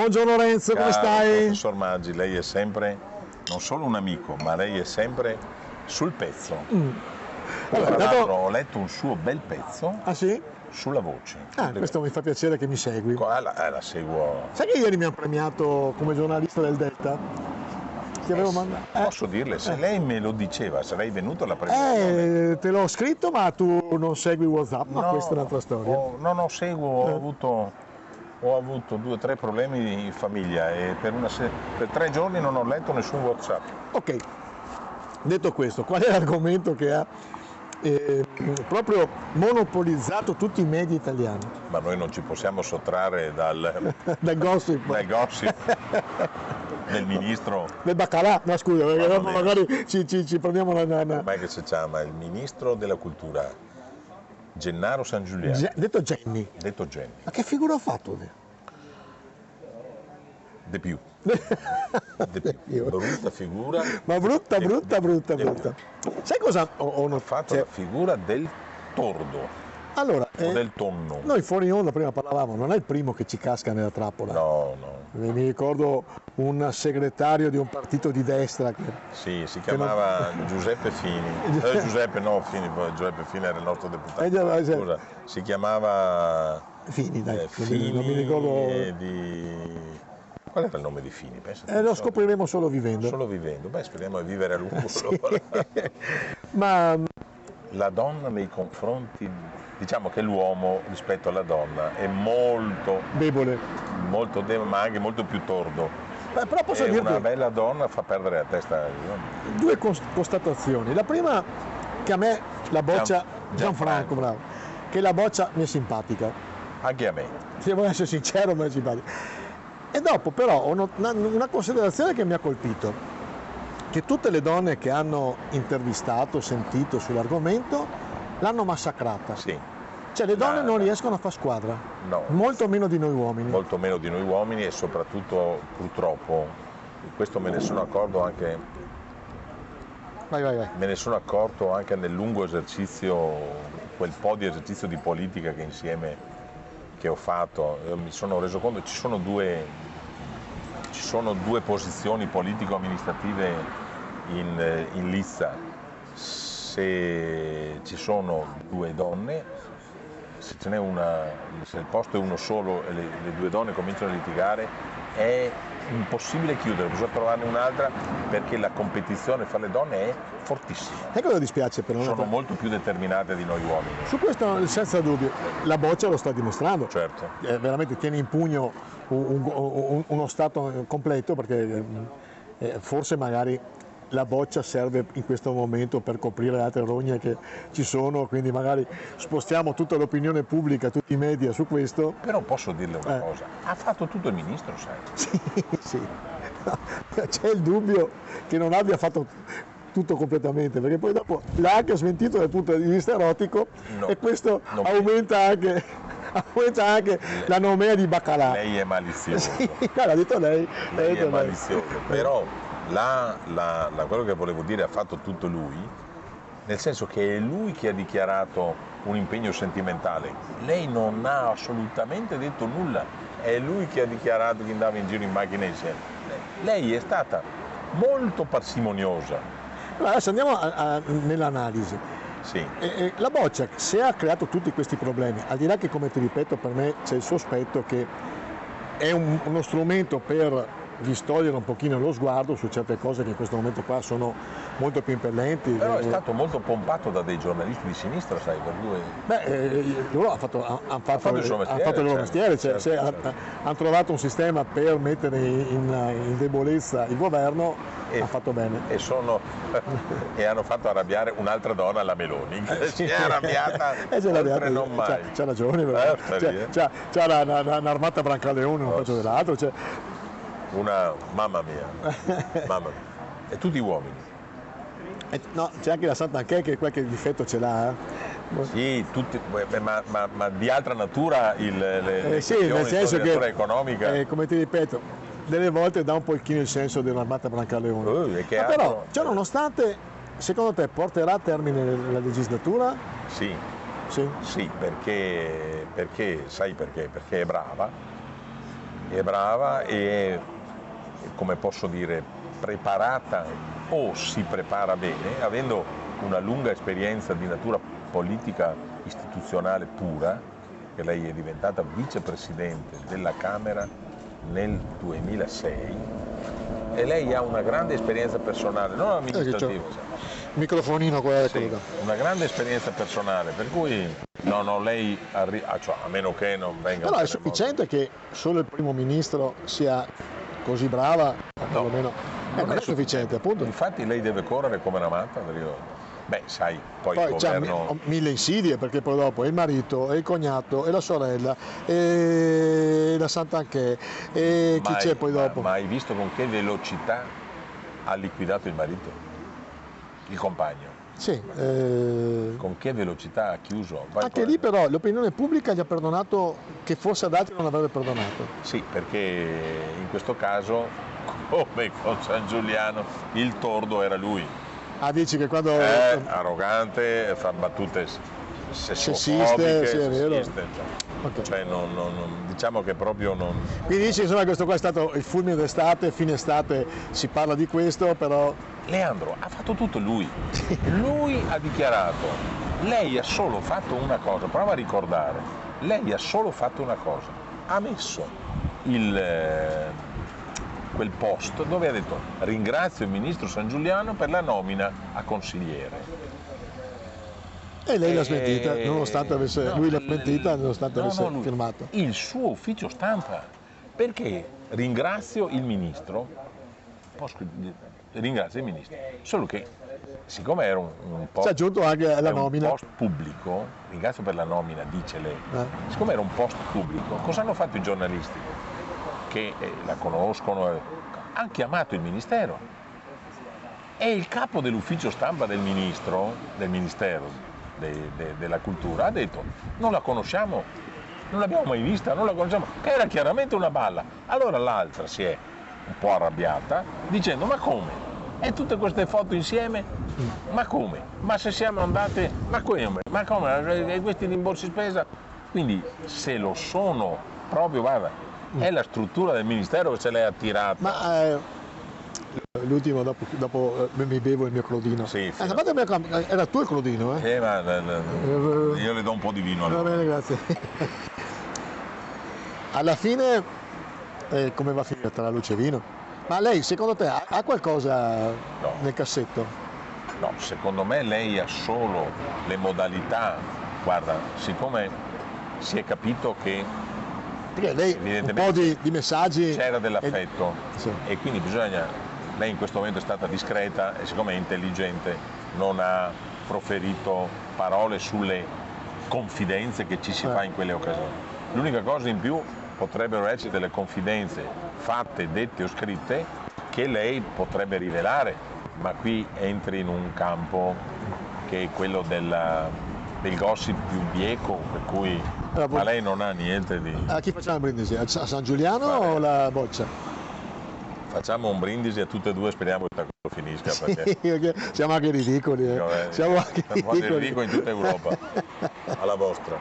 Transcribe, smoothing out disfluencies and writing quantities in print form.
Buongiorno Renzo, come stai? Professor Maggi, lei è sempre non solo un amico, ma lei è sempre sul pezzo. Allora, Tra l'altro ho letto un suo bel pezzo Ah sì? sulla voce. Questo mi fa piacere che mi segui. La seguo. Sai che ieri mi hanno premiato come giornalista del Delta? Ti avevo mandato. Posso dirle, se lei me lo diceva, sarei venuto alla premiazione. Te l'ho scritto, ma tu non segui WhatsApp, ma questa è un'altra storia. No, seguo, ho avuto 2 o 3 problemi in famiglia e per 3 giorni non ho letto nessun WhatsApp. Ok, detto questo, qual è l'argomento che ha proprio monopolizzato tutti i media italiani? Ma noi non ci possiamo sottrarre dal gossip. Del ministro. Del baccalà, no scusa, perché dopo magari ci prendiamo una... Com'è che si chiama? Il ministro della cultura, Gennaro San Giuliano. Detto Jenny. Detto Jenny. Ma che figura ha fatto? De più. Brutta figura. Ma brutta. Sai cosa ho fatto? La figura del tordo. Allora, o del tonno. Noi fuori onda prima parlavamo, non è il primo che ci casca nella trappola. No. Mi ricordo un segretario di un partito di destra che... Sì, si chiamava Giuseppe Fini. Giuseppe Fini era il nostro deputato. Scusa, si chiamava Fini, dai. Fini non mi ricordo. Qual era il nome di Fini? Lo scopriremo solo vivendo. Solo vivendo. Beh, speriamo di vivere a lungo. Sì. Ma la donna nei confronti, diciamo che l'uomo rispetto alla donna è molto debole, ma anche molto più tordo. Beh, però posso dirti, una bella donna fa perdere la testa. 2 constatazioni. La prima, che a me la boccia Gianfranco, bravo, che la boccia mi è simpatica. Anche a me. Se devo essere sincero, mi è simpatica. E dopo però una considerazione che mi ha colpito, che tutte le donne che hanno intervistato, sentito sull'argomento, l'hanno massacrata. Sì. Cioè le donne non riescono a far squadra. No. Molto meno di noi uomini. Molto meno di noi uomini e soprattutto, purtroppo, questo me ne sono accorto anche. Vai. Me ne sono accorto anche nel lungo esercizio, quel po' di esercizio di politica che ho fatto. Io mi sono reso conto che ci sono due posizioni politico-amministrative in lista. Se ci sono 2 donne, se il posto è uno solo e le 2 donne cominciano a litigare, è impossibile chiudere, bisogna trovarne un'altra perché la competizione fra le donne è fortissima. E cosa dispiace però? Sono molto più determinate di noi uomini. Su questo senza dubbio, la boccia lo sta dimostrando. Certo. Veramente tiene in pugno uno Stato completo, perché forse magari la boccia serve in questo momento per coprire le altre rogne che ci sono, quindi magari spostiamo tutta l'opinione pubblica, tutti i media su questo. Però posso dirle una cosa, ha fatto tutto il ministro, sai? Sì. C'è il dubbio che non abbia fatto tutto completamente, perché poi dopo l'ha anche smentito dal punto di vista erotico, e questo aumenta anche la nomea di baccalà. Lei è malizioso. Sì, l'ha detto lei. Lei è malizioso, però quello che volevo dire ha fatto tutto lui, nel senso che è lui che ha dichiarato un impegno sentimentale. Lei non ha assolutamente detto nulla, è lui che ha dichiarato che andava in giro in macchina insieme. Lei è stata molto parsimoniosa. Allora, adesso andiamo nell'analisi. Sì. La boccia, se ha creato tutti questi problemi, al di là che, come ti ripeto, per me c'è il sospetto che è uno strumento per distogliere un pochino lo sguardo su certe cose che in questo momento qua sono molto più impellenti. Però è stato molto pompato da dei giornalisti di sinistra, sai, per cui... loro hanno fatto il loro mestiere, certo. Hanno trovato un sistema per mettere in debolezza il governo, ha fatto bene. E hanno fatto arrabbiare un'altra donna, la Meloni, che si è arrabbiata oltre non mai. C'ha ragione, c'ha un'armata Brancaleone, non faccio dell'altro. Mamma mia. E tutti uomini. No, c'è anche la Santanchè che qualche difetto ce l'ha. Sì, tutti, ma di altra natura le sì, nel senso di natura economica. Come ti ripeto, delle volte dà un pochino il senso dell'armata Brancaleone. Però, nonostante, secondo te porterà a termine la legislatura? Sì. Sì, perché sai perché? Perché è brava è brava e è, come posso dire, preparata o si prepara bene, avendo una lunga esperienza di natura politica istituzionale pura, che lei è diventata vicepresidente della Camera nel 2006 e lei ha una grande esperienza personale, non amministrativa. Microfonino qua, sì, una grande esperienza personale, per cui lei cioè, a meno che non venga. Però è sufficiente che solo il primo ministro sia così brava, perlomeno. Non è sufficiente, appunto. Infatti lei deve correre come una matta, beh, sai, poi il governo... c'ha mille insidie, perché poi dopo è il marito, è il cognato, è la sorella, è la Sant'Anché, e chi c'è poi dopo? Ma hai visto con che velocità ha liquidato il marito? Il compagno? Sì. Con che velocità ha chiuso? Anche lì però l'opinione pubblica gli ha perdonato che forse ad altri non avrebbe perdonato. Sì, perché in questo caso, come con San Giuliano, il tordo era lui. Ah, dici che quando... arrogante, fa battute sessiste, sì, è vero. Okay. Cioè diciamo che proprio non... Quindi dici, insomma, questo qua è stato il fulmine d'estate, fine estate si parla di questo, però... Leandro ha fatto tutto lui. Lui ha dichiarato, lei ha solo fatto una cosa, prova a ricordare, lei ha solo fatto una cosa, ha messo quel post dove ha detto ringrazio il ministro San Giuliano per la nomina a consigliere. E lei l'ha smentita, nonostante avesse lui l'ha smentita, nonostante avesse firmato. Il suo ufficio stampa, perché ringrazio il ministro, solo che siccome era un post, si è aggiunto anche alla nomina. Un post pubblico, ringrazio per la nomina, dice lei, siccome era un post pubblico, cosa hanno fatto i giornalisti? Che la conoscono, hanno chiamato il ministero e il capo dell'ufficio stampa del ministero della cultura ha detto non la conosciamo, non l'abbiamo mai vista, non la conosciamo, che era chiaramente una balla. Allora l'altra si è un po' arrabbiata dicendo ma come? E tutte queste foto insieme? Ma come? Ma se siamo andate? Ma come? Ma come? E questi rimborsi spesa? Quindi se lo sono proprio, guarda, è la struttura del ministero che se l'è attirata. Ma l'ultimo, dopo mi bevo il mio clodino. Sì, era tuo il clodino, eh? Ma io le do un po' di vino allora. Va bene, grazie. Alla fine, come va a finire tra luce e vino? Ma lei, secondo te, ha qualcosa nel cassetto? No, secondo me lei ha solo le modalità. Guarda, siccome si è capito che perché lei un po' di messaggi c'era dell'affetto sì. E quindi lei in questo momento è stata discreta e siccome è intelligente non ha proferito parole sulle confidenze che ci si fa in quelle occasioni. L'unica cosa in più potrebbero essere delle confidenze fatte, dette o scritte che lei potrebbe rivelare, ma qui entri in un campo che è quello del gossip più bieco, per cui ma lei non ha niente di... A chi facciamo il brindisi? A San Giuliano o la boccia? Facciamo un brindisi a tutte e due, speriamo che questo finisca. Sì, perché siamo anche ridicoli. Siamo anche ridicoli in tutta Europa. Alla vostra.